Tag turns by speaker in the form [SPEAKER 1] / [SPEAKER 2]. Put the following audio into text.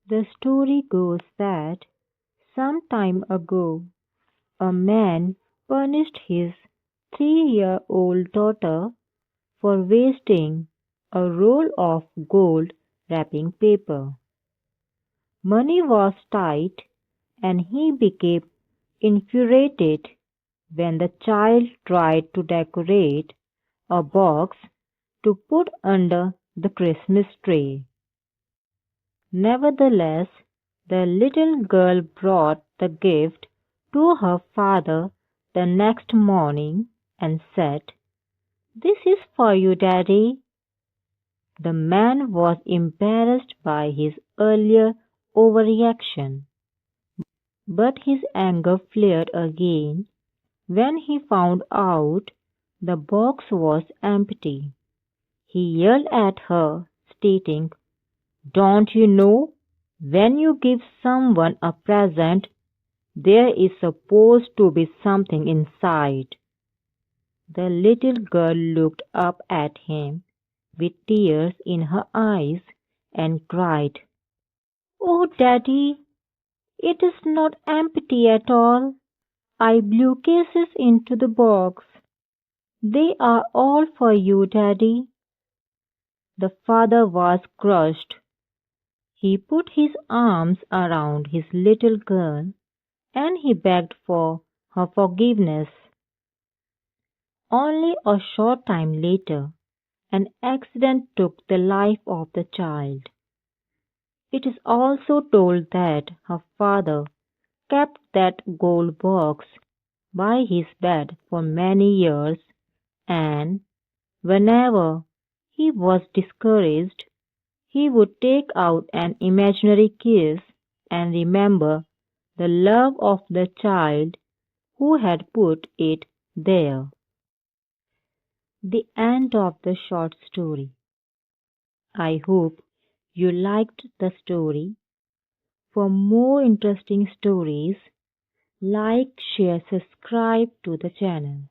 [SPEAKER 1] The story goes that some time ago a man punished his 3-year-old daughter for wasting a roll of gold wrapping paper. Money was tight and he became infuriated when the child tried to decorate a box to put under the Christmas tree. Nevertheless, the little girl brought the gift to her father the next morning and said, "This is for you, Daddy." The man was embarrassed by his earlier overreaction, but his anger flared again when he found out the box was empty. He yelled at her, stating, "Don't you know, when you give someone a present, there is supposed to be something inside?" The little girl looked up at him with tears in her eyes and cried, "Oh, Daddy, it is not empty at all. I blew kisses into the box. They are all for you, Daddy." The father was crushed. He put his arms around his little girl and he begged for her forgiveness. Only a short time later, an accident took the life of the child. It is also told that her father kept that gold box by his bed for many years, and whenever he was discouraged, he would take out an imaginary kiss and remember the love of the child who had put it there. The end of the short story. I hope you liked the story. For more interesting stories, like, share, subscribe to the channel.